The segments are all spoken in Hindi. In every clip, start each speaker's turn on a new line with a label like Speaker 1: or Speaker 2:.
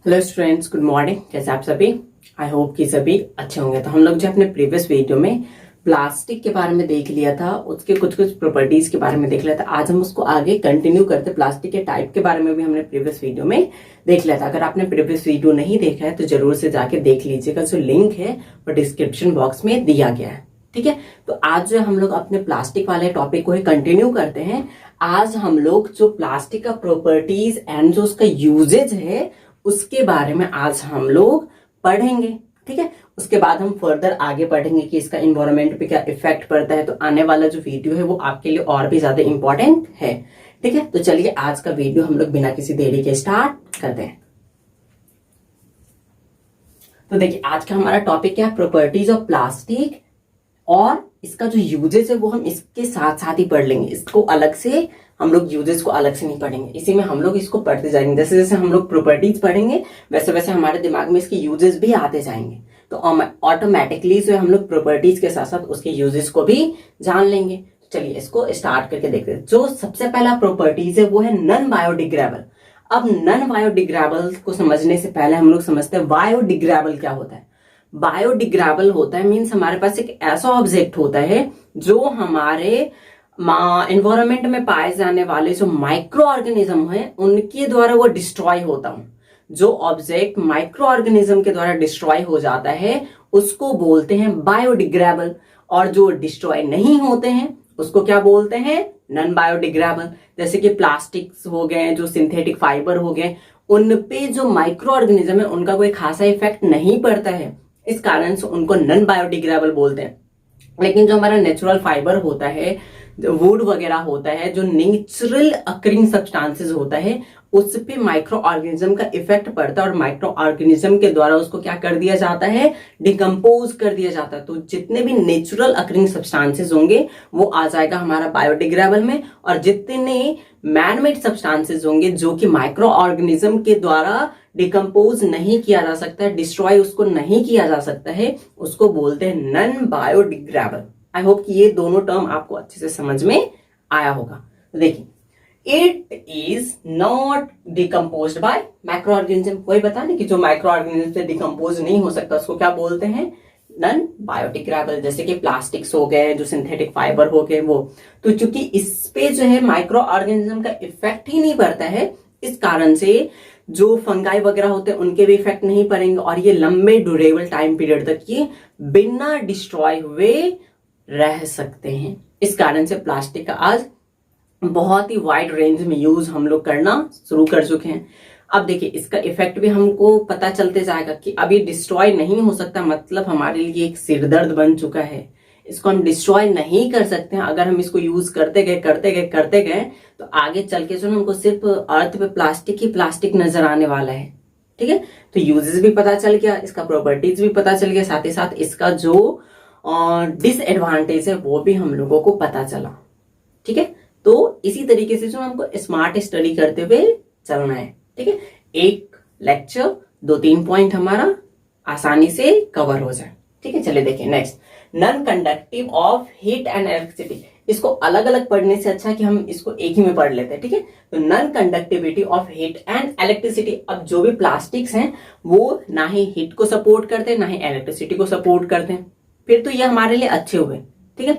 Speaker 1: Hello students, good morning. कैसे आप सभी? आई होप कि सभी अच्छे होंगे। तो हम लोग जो अपने प्रीवियस वीडियो में प्लास्टिक के बारे में देख लिया था, उसके कुछ कुछ प्रॉपर्टीज के बारे में देख लिया था। आज हम उसको आगे कंटिन्यू करते। प्लास्टिक के टाइप के बारे में भी हमने प्रीवियस वीडियो में देख लिया था। अगर आपने प्रीवियस वीडियो नहीं देखा है तो जरूर से जाके देख लीजिएगा। जो लिंक है वो डिस्क्रिप्शन बॉक्स में दिया गया है। ठीक है, तो आज जो हम लोग अपने प्लास्टिक वाले टॉपिक को ही कंटिन्यू करते हैं। आज हम लोग जो प्लास्टिक का प्रॉपर्टीज एंड जो उसका यूजेज है उसके बारे में आज हम लोग पढ़ेंगे। ठीक है, उसके बाद हम फर्दर आगे पढ़ेंगे कि इसका इन्वायरमेंट पे क्या इफेक्ट पड़ता है। तो आने वाला जो वीडियो है वो आपके लिए और भी ज्यादा इंपॉर्टेंट है। ठीक है, तो चलिए आज का वीडियो हम लोग बिना किसी देरी के स्टार्ट करते हैं। तो देखिए, आज का हमारा टॉपिक क्या है? Properties of plastic. और इसका जो यूजेस है वो हम इसके साथ साथ ही पढ़ लेंगे। इसको अलग से हम लोग यूजेस को अलग से नहीं पढ़ेंगे, इसी में हम लोग इसको पढ़ते जाएंगे। जैसे जैसे हम लोग प्रॉपर्टीज पढ़ेंगे वैसे वैसे हमारे दिमाग में इसके यूजेस भी आते जाएंगे। तो ऑटोमेटिकली जो हम लोग प्रॉपर्टीज के साथ साथ उसके यूजेस को भी जान लेंगे। तो चलिए इसको स्टार्ट करके देखते हैं। जो सबसे पहला प्रॉपर्टीज है वो है नॉन बायोडिग्रेडेबल। अब नॉन बायोडिग्रेडेबल को समझने से पहले हम लोग समझते हैं बायोडिग्रेडेबल क्या होता है। बायोडिग्रेडेबल होता है मीन्स हमारे पास एक ऐसा ऑब्जेक्ट होता है जो हमारे एनवायरमेंट में पाए जाने वाले जो माइक्रो ऑर्गेनिज्म है उनके द्वारा वो डिस्ट्रॉय होता है। जो ऑब्जेक्ट माइक्रो ऑर्गेनिज्म के द्वारा डिस्ट्रॉय हो जाता है उसको बोलते हैं बायोडिग्रेडेबल। और जो डिस्ट्रॉय नहीं होते हैं उसको क्या बोलते हैं? Non biodegradable. जैसे कि प्लास्टिक्स हो गए, जो सिंथेटिक फाइबर हो गए, उन पे जो माइक्रो ऑर्गेनिज्म है उनका कोई खासा इफेक्ट नहीं पड़ता है, इस कारण से उनको नॉन बायोडिग्रेडेबल बोलते हैं। लेकिन जो हमारा नेचुरल फाइबर होता है, वुड वगैरह होता है, जो नेचुरल अकरिंग सब्सटेंसेस होता है, उस पे माइक्रो ऑर्गेनिज्म का इफेक्ट पड़ता है और माइक्रो ऑर्गेनिज्म के द्वारा उसको क्या कर दिया जाता है? डिकम्पोज कर दिया जाता है। तो जितने भी नेचुरल अकरिंग सब्सटेंसेस होंगे वो आ जाएगा हमारा बायोडिग्रेडेबल में। और जितने मैनमेड सब्सटेंसेस होंगे जो कि माइक्रो ऑर्गेनिज्म के द्वारा डिकम्पोज नहीं किया जा सकता है, डिस्ट्रॉय उसको नहीं किया जा सकता है, उसको बोलते हैं नॉन बायोडिग्रेडेबल। आई होप कि ये दोनों टर्म आपको अच्छे से समझ में आया होगा। तो देखिए, it is not decomposed bye micro organism. कोई बता नहीं कि जो माइक्रो ऑर्गेनिज्म से डिकम्पोज नहीं हो सकता उसको क्या बोलते हैं? Non biodegradable. जैसे कि प्लास्टिक्स हो गए, जो सिंथेटिक फाइबर हो गए वो। तो चूंकि इस पे जो है माइक्रो ऑर्गेनिज्म का इफेक्ट ही नहीं पड़ता है, इस कारण से जो फंगाई वगैरह होते हैं उनके भी इफेक्ट नहीं पड़ेंगे और ये लंबे ड्यूरेबल टाइम पीरियड तक ये बिना डिस्ट्रॉय हुए रह सकते हैं। इस कारण से प्लास्टिक का आज बहुत ही वाइड रेंज में यूज हम लोग करना शुरू कर चुके हैं। अब देखिए, इसका इफेक्ट भी हमको पता चलते जाएगा कि अभी डिस्ट्रॉय नहीं हो सकता, मतलब हमारे लिए एक सिरदर्द बन चुका है। इसको हम डिस्ट्रॉय नहीं कर सकते हैं। अगर हम इसको यूज करते गए तो आगे चल के जो हमको सिर्फ अर्थ पे प्लास्टिक ही प्लास्टिक नजर आने वाला है। ठीक है, तो यूजेस भी पता चल गया, इसका प्रॉपर्टीज भी पता चल गया, साथ ही साथ इसका जो डिसएडवांटेज है वो भी हम लोगों को पता चला। ठीक है, तो इसी तरीके से जो हमको स्मार्ट स्टडी करते हुए चलना है। ठीक है, एक लेक्चर 2-3 पॉइंट हमारा आसानी से कवर हो जाए। ठीक है, चलिए देखिए next, non conductive of heat and electricity. इसको अलग अलग पढ़ने से अच्छा कि हम इसको एक ही में पढ़ लेते हैं। ठीक है, तो non conductivity of heat and electricity. अब जो भी प्लास्टिक्स हैं वो ना ही हीट को सपोर्ट करते हैं ना ही इलेक्ट्रिसिटी को सपोर्ट करते हैं, फिर तो ये हमारे लिए अच्छे हुए। ठीक है,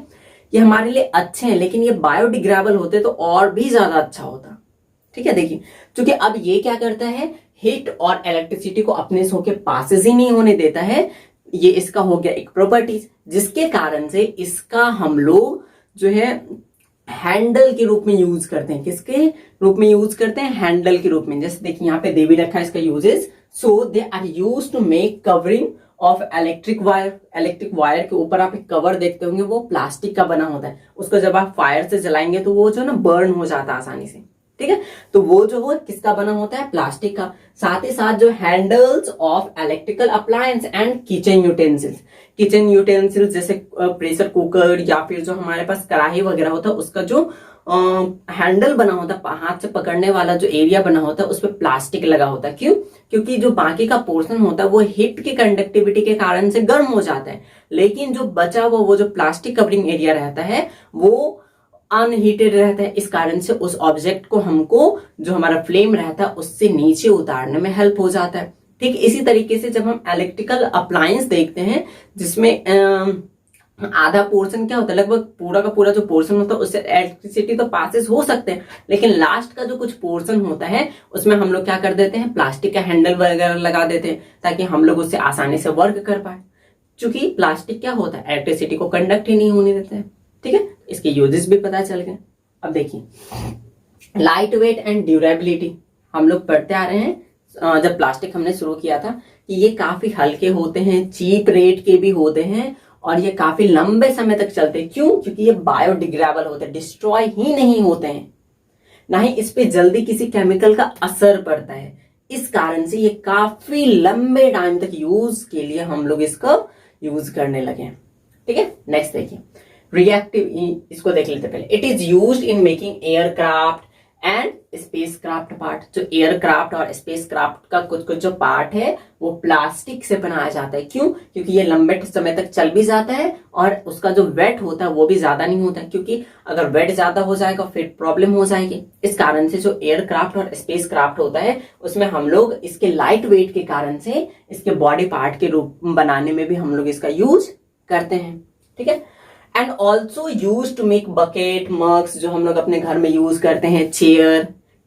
Speaker 1: ये हमारे लिए अच्छे हैं, लेकिन ये बायोडिग्रेडेबल होते तो और भी ज्यादा अच्छा होता। ठीक है, देखिए, क्योंकि अब ये क्या करता है? हीट और इलेक्ट्रिसिटी को अपने सो के पासेस ही नहीं होने देता है। ये इसका हो गया एक प्रॉपर्टीज, जिसके कारण से इसका हम लोग जो है हैंडल के रूप में यूज करते हैं। किसके रूप में यूज करते हैं? हैंडल के रूप में। जैसे देखिए यहाँ पे दे भी रखा है इसका uses. So they are used to make covering of electric wire. Electric wire के ऊपर आप एक कवर देखते होंगे, वो प्लास्टिक का बना होता है। उसको जब आप फायर से जलाएंगे तो वो जो ना बर्न हो जाता है आसानी से। ठीक है, तो वो जो वो किसका बना होता है? प्लास्टिक का। साथ ही साथ जो handles of electrical appliance and kitchen utensils. Kitchen utensils जैसे प्रेशर कुकर या फिर जो हमारे पास कढ़ाई वगैरह होता है उसका जो हैंडल बना होता है, हाथ से पकड़ने वाला जो एरिया बना होता है उस पर प्लास्टिक लगा होता है। क्यों? क्योंकि जो बाकी का पोर्शन होता है वो हीट की कंडक्टिविटी के कारण से गर्म हो जाता है, लेकिन जो बचा हुआ वो जो प्लास्टिक कवरिंग एरिया रहता है वो अनहीटेड रहता है, इस कारण से उस ऑब्जेक्ट को हमको जो हमारा फ्लेम रहता है उससे नीचे उतारने में हेल्प हो जाता है। ठीक, इसी तरीके से जब हम इलेक्ट्रिकल अप्लायंस देखते हैं जिसमें आधा पोर्शन क्या होता है, लगभग पूरा का पूरा जो पोर्शन होता है उससे इलेक्ट्रिसिटी तो पासेस हो सकते हैं, लेकिन लास्ट का जो कुछ पोर्शन होता है उसमें हम लोग क्या कर देते हैं, प्लास्टिक का हैंडल वगैरह लगा देते हैं ताकि हम लोग उससे आसानी से वर्क कर पाए। क्योंकि प्लास्टिक क्या होता है, इलेक्ट्रिसिटी को कंडक्ट ही नहीं होने देता है। ठीक है, इसके यूजेस भी पता चल गए। अब देखिए लाइट वेट एंड ड्यूरेबिलिटी, हम लोग पढ़ते आ रहे हैं जब प्लास्टिक हमने शुरू किया था कि ये काफी हल्के होते हैं, चीप रेट के भी होते हैं और ये काफी लंबे समय तक चलते हैं। क्यों? क्योंकि ये बायोडिग्रेडेबल होते हैं, डिस्ट्रॉय ही नहीं होते हैं, ना ही इस पे जल्दी किसी केमिकल का असर पड़ता है। इस कारण से ये काफी लंबे टाइम तक यूज के लिए हम लोग इसको यूज करने लगे हैं। ठीक है, नेक्स्ट देखिए रिएक्टिव, इसको देख लेते पहले। It is used in making aircraft and spacecraft part. जो एयरक्राफ्ट और स्पेसक्राफ्ट का कुछ कुछ जो पार्ट है वो प्लास्टिक से बनाया जाता है। क्यों? क्योंकि ये लंबे समय तक चल भी जाता है और उसका जो वेट होता है वो भी ज्यादा नहीं होता है, क्योंकि अगर वेट ज्यादा हो जाएगा फिर प्रॉब्लम हो जाएगी। इस कारण से जो एयरक्राफ्ट और स्पेसक्राफ्ट होता है उसमें हम लोग इसके लाइट वेट के कारण से इसके बॉडी पार्ट के रूप बनाने में भी हम लोग इसका यूज करते हैं। ठीक है, and also use to make bucket, mugs, जो हम लोग अपने घर में यूज करते हैं, चेयर,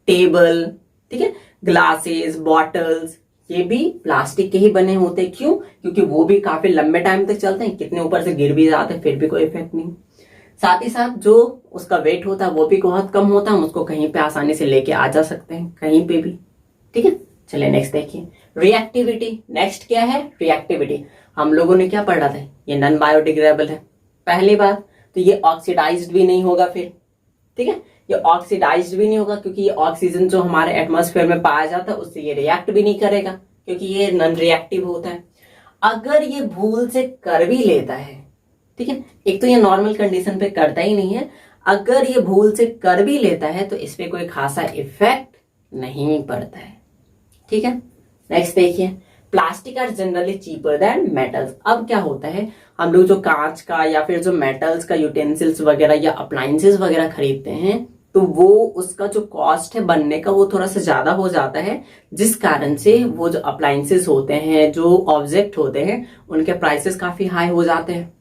Speaker 1: टेबल, ठीक है, ग्लासेस, बॉटल्स, ये भी प्लास्टिक के ही बने होते हैं। क्यों? क्योंकि वो भी काफी लंबे टाइम तक चलते हैं, कितने ऊपर से गिर भी जाते हैं फिर भी कोई इफेक्ट नहीं। साथ ही साथ जो उसका वेट होता है वो भी बहुत कम होता है, हम उसको कहीं पे आसानी से लेके आ जा सकते हैं, कहीं पे भी। ठीक है, चलिए नेक्स्ट देखिए रिएक्टिविटी। नेक्स्ट क्या है? रिएक्टिविटी। हम लोगों ने क्या पढ़ा था, ये नॉन बायोडिग्रेडेबल है पहली बात, तो ये ऑक्सीडाइज्ड भी नहीं होगा फिर। ठीक है, ये ऑक्सीडाइज्ड भी नहीं होगा क्योंकि ये ऑक्सीजन जो हमारे एटमॉस्फेयर में पाया जाता है उससे ये रिएक्ट भी नहीं करेगा क्योंकि ये नॉन रिएक्टिव होता है। अगर ये भूल से कर भी लेता है, ठीक है, एक तो ये नॉर्मल कंडीशन पे करता ही नहीं है, अगर ये भूल से कर भी लेता है तो इस पे कोई खासा इफेक्ट नहीं पड़ता है। ठीक है, नेक्स्ट देखिए plastic are generally cheaper than metals. अब क्या होता है, हम लोग जो कांच का या फिर जो मेटल्स का यूटेंसिल्स वगैरह या अप्लायंसेस वगैरह खरीदते हैं तो वो उसका जो कॉस्ट है बनने का वो थोड़ा सा ज्यादा हो जाता है, जिस कारण से वो जो अप्लायंसेस होते हैं, जो ऑब्जेक्ट होते हैं, उनके प्राइसेस काफी हाई हो जाते हैं,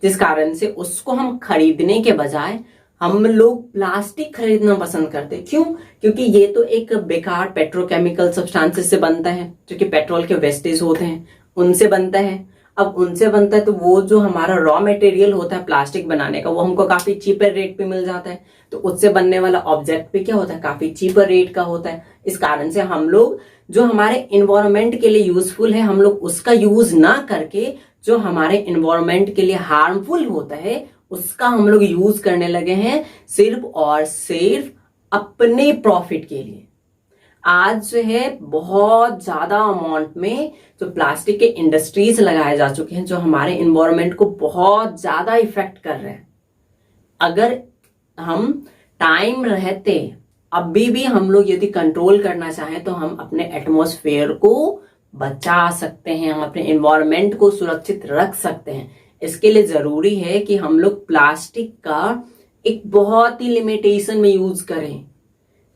Speaker 1: जिस कारण से उसको हम खरीदने के बजाय हम लोग प्लास्टिक खरीदना पसंद करते हैं। क्यों? क्योंकि ये तो एक बेकार पेट्रोकेमिकल सब्सटेंसेस से बनता है, जो कि पेट्रोल के वेस्टेज होते हैं उनसे बनता है। अब उनसे बनता है तो वो जो हमारा रॉ मटेरियल होता है प्लास्टिक बनाने का वो हमको काफी चीपर रेट पे मिल जाता है, तो उससे बनने वाला ऑब्जेक्ट भी क्या होता है, काफी चीपर रेट का होता है। इस कारण से हम लोग जो हमारे इन्वायरमेंट के लिए यूजफुल है हम लोग उसका यूज ना करके जो हमारे इन्वायरमेंट के लिए हार्मफुल होता है उसका हम लोग यूज करने लगे हैं, सिर्फ और सिर्फ अपने प्रॉफिट के लिए। आज जो है बहुत ज्यादा अमाउंट में जो प्लास्टिक के इंडस्ट्रीज लगाए जा चुके हैं जो हमारे इन्वायरमेंट को बहुत ज्यादा इफेक्ट कर रहे हैं। अगर हम टाइम रहते अभी भी हम लोग यदि कंट्रोल करना चाहें तो हम अपने एटमॉस्फेयर को बचा सकते हैं, हम अपने इन्वायरमेंट को सुरक्षित रख सकते हैं। इसके लिए जरूरी है कि हम लोग प्लास्टिक का एक बहुत ही लिमिटेशन में यूज करें।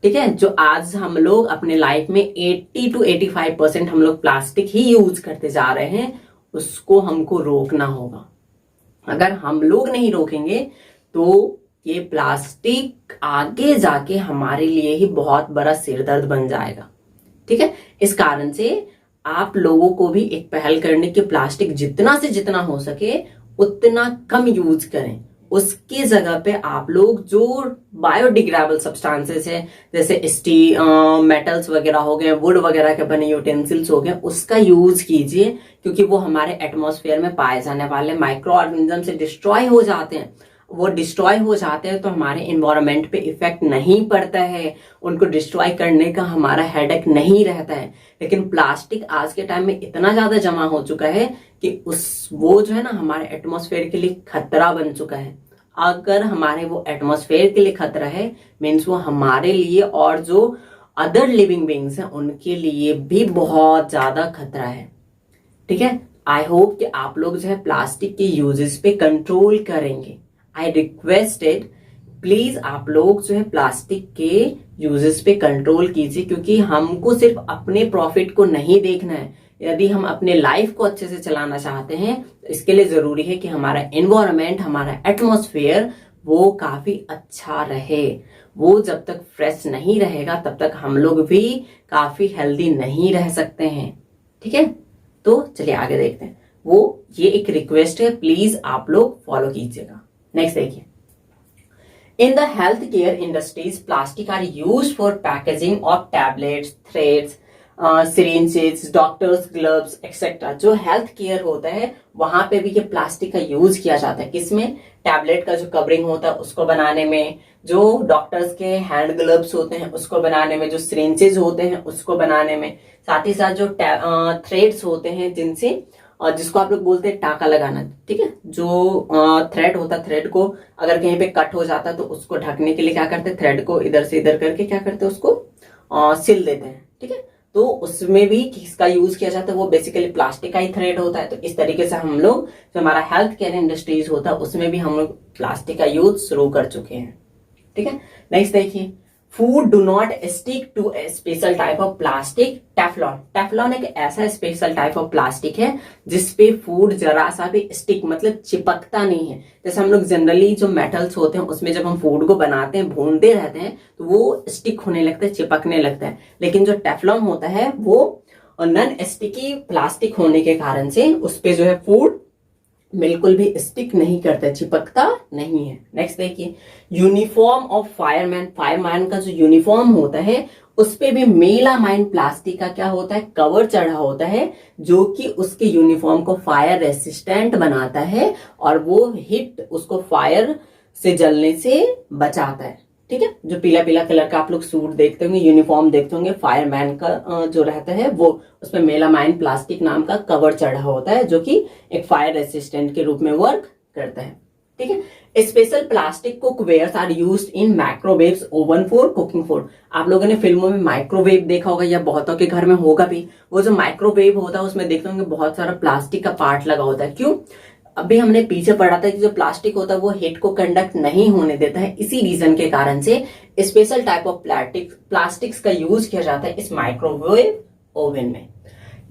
Speaker 1: ठीक है, जो आज हम लोग अपने लाइफ में 80 to 85% हम लोग प्लास्टिक ही यूज करते जा रहे हैं, उसको हमको रोकना होगा। अगर हम लोग नहीं रोकेंगे तो ये प्लास्टिक आगे जाके हमारे लिए ही बहुत बड़ा सिरदर्द बन जाएगा। ठीक है, इस कारण से आप लोगों को भी एक पहल करने की प्लास्टिक जितना से जितना हो सके उतना कम यूज करें। उसकी जगह पे आप लोग जो बायोडिग्रेडेबल सब्सटेंसेस है जैसे स्टील, मेटल्स वगैरह हो गए, वुड वगैरह के बने यूटेंसिल्स हो गए, उसका यूज कीजिए, क्योंकि वो हमारे एटमॉस्फेयर में पाए जाने वाले माइक्रो ऑर्गेनिज्म से डिस्ट्रॉय हो जाते हैं। वो डिस्ट्रॉय हो जाते हैं तो हमारे इन्वायरमेंट पे इफेक्ट नहीं पड़ता है, उनको डिस्ट्रॉय करने का हमारा हेडेक नहीं रहता है। लेकिन प्लास्टिक आज के टाइम में इतना ज्यादा जमा हो चुका है कि वो जो है ना हमारे एटमॉस्फेयर के लिए खतरा बन चुका है। अगर हमारे वो एटमॉस्फेयर के लिए खतरा है मीन्स वो हमारे लिए और जो अदर लिविंग बींग्स हैं उनके लिए भी बहुत ज्यादा खतरा है। ठीक है, आई होप कि आप लोग जो है प्लास्टिक के यूजेस पे कंट्रोल करेंगे। आई रिक्वेस्टेड प्लीज आप लोग जो है प्लास्टिक के यूजेस पे कंट्रोल कीजिए, क्योंकि हमको सिर्फ अपने प्रॉफिट को नहीं देखना है। यदि हम अपने लाइफ को अच्छे से चलाना चाहते हैं तो इसके लिए जरूरी है कि हमारा एनवायरनमेंट, हमारा एटमॉस्फेयर वो काफी अच्छा रहे। वो जब तक फ्रेश नहीं रहेगा तब तक हम लोग भी काफी हेल्दी नहीं रह सकते हैं। ठीक है, तो चलिए आगे देखते हैं। ये एक रिक्वेस्ट है, प्लीज आप लोग फॉलो कीजिएगा। नेक्स्ट देखिए, in the health care industries plastic are used for packaging of tablets, threads, syringes, doctors gloves etcetera. जो हेल्थ केयर होता है वहां पे भी ये प्लास्टिक का यूज किया जाता है। किसमें? टैबलेट का जो कवरिंग होता है उसको बनाने में, जो डॉक्टर्स के हैंड ग्लव्स होते हैं उसको बनाने में, जो सिरिंजेस होते हैं उसको बनाने में, साथ ही साथ जो थ्रेड्स होते हैं जिसको आप लोग बोलते हैं टाका लगाना। ठीक है, जो थ्रेड होता है, थ्रेड को अगर कहीं पे कट हो जाता है तो उसको ढकने के लिए क्या करते हैं, थ्रेड को इधर से इधर करके क्या करते हैं, उसको सिल देते हैं। ठीक है, तो उसमें भी किसका यूज किया जाता है, वो बेसिकली प्लास्टिक का ही थ्रेड होता है। तो इस तरीके से हम लोग जो हमारा हेल्थ केयर इंडस्ट्रीज होता है उसमें भी हम लोग प्लास्टिक का यूज शुरू कर चुके हैं। ठीक है, नेक्स्ट देखिए, food do not stick to a special type of plastic, Teflon. Teflon एक ऐसा स्पेशल टाइप ऑफ प्लास्टिक है जिसपे फूड जरा सा भी स्टिक मतलब चिपकता नहीं है। जैसे हम लोग जनरली जो मेटल्स होते हैं उसमें जब हम फूड को बनाते हैं, भूनते रहते हैं तो वो स्टिक होने लगता है, चिपकने लगता है। लेकिन जो टेफलॉन होता है वो नॉन स्टिकी प्लास्टिक होने के कारण से उस पे जो है फूड बिल्कुल भी स्टिक नहीं करता, चिपकता नहीं है। नेक्स्ट देखिए, यूनिफॉर्म ऑफ फायरमैन। फायरमैन का जो यूनिफॉर्म होता है उस पे भी मेलामाइन प्लास्टिक का क्या होता है, कवर चढ़ा होता है, जो कि उसके यूनिफॉर्म को फायर रेसिस्टेंट बनाता है और वो हिट उसको फायर से जलने से बचाता है। ठीक है, जो पीला पीला कलर का आप लोग सूट देखते होंगे, यूनिफॉर्म देखते होंगे, फायरमैन का जो रहता है वो उसमें मेलामाइन प्लास्टिक नाम का कवर चढ़ा होता है, जो कि एक फायर रेसिस्टेंट के रूप में वर्क करता है। ठीक है, special plastic cookwares are used in microwaves oven for cooking food. आप लोगों ने फिल्मों में माइक्रोवेव देखा होगा या बहुतों के घर में होगा भी। वो जो माइक्रोवेव होता है उसमें देखते होंगे बहुत सारा प्लास्टिक का पार्ट लगा होता है। क्यों? अभी हमने पीछे पढ़ा था कि जो प्लास्टिक होता है वो हीट को कंडक्ट नहीं होने देता है। इसी रीजन के कारण से स्पेशल टाइप ऑफ प्लास्टिक्स का यूज किया जाता है इस माइक्रोवेव ओवन में।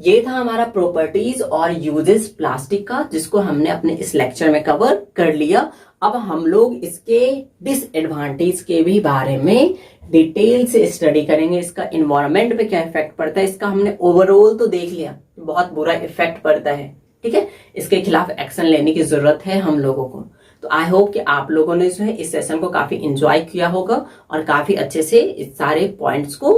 Speaker 1: ये था हमारा प्रॉपर्टीज और यूजेस प्लास्टिक का, जिसको हमने अपने इस लेक्चर में कवर कर लिया। अब हम लोग इसके डिसएडवांटेज के भी बारे में डिटेल से स्टडी करेंगे। इसका इन्वायरमेंट पे क्या इफेक्ट पड़ता है, इसका हमने ओवरऑल तो देख लिया, बहुत बुरा इफेक्ट पड़ता है। ठीक है, इसके खिलाफ एक्शन लेने की जरूरत है हम लोगों को। तो आई होप कि आप लोगों ने जो है इस सेशन को काफी एंजॉय किया होगा और काफी अच्छे से इस सारे पॉइंट्स को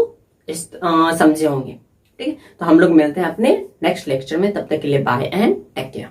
Speaker 1: समझे होंगे। ठीक है, तो हम लोग मिलते हैं अपने नेक्स्ट लेक्चर में। तब तक के लिए बाय एंड टेक केयर।